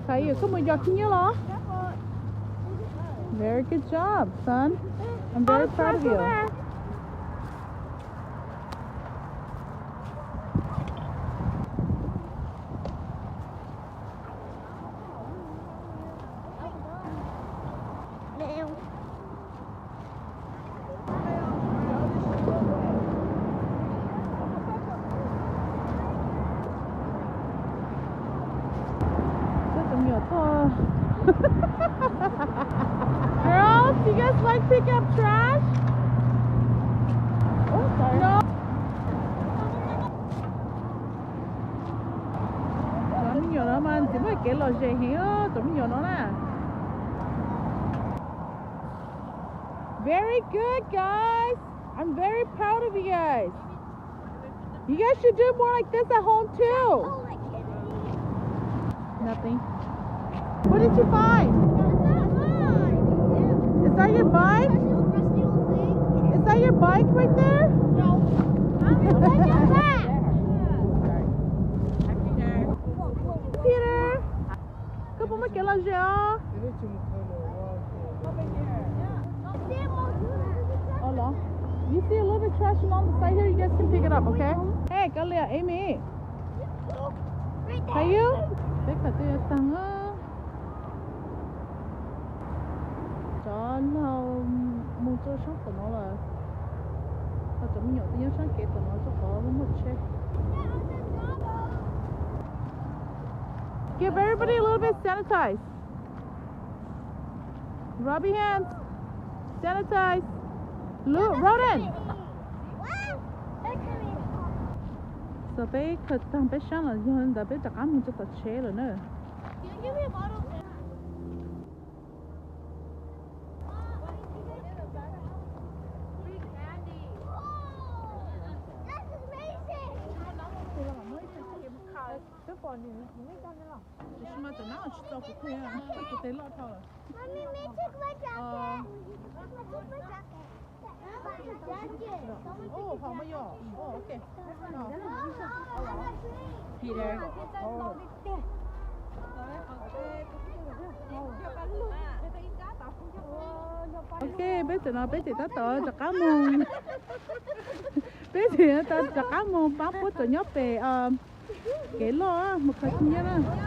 Tayo, come on, giọt nhiều lắm. Very good job, son. I'm very proud of you. Girls, do you guys like picking up trash? Oh, sorry. No. Tụi mình nhỏ nó mà chỉ mới cái lò dễ hiểu tụi mình nhỏ nó nè. Very good, guys. I'm very proud of you guys. You guys should do more like this at home too. Nothing. What did you find? Is that your bike? Is that your bike right there? No. Peter, come on, get la gel. Hola. You see a little bit of trash along the side here? You guys can pick it up, okay? Hey, Galia, Amy. Are you? Pick up the thing. Nó mua cho sáng của nó là nó chấm nhỏ tí sáng kia của nó cho có một chế. Give everybody a little bit sanitize. Rub your hands. Sanitize. Look, Roden. So bé khởi thằng bé sáng là hơn đã bé chắc ăn một chút chế rồi nữa. 조심하자. 나 진짜 못해. 또 데려타. Mommy, me take my jacket. Oh, 봐봐요. Oh, okay. Peter. Okay, bé chị ta tới cho cá mông. Bé chị ta cho cá mông bám bút cho nhóc về cái lo một cái gì đó.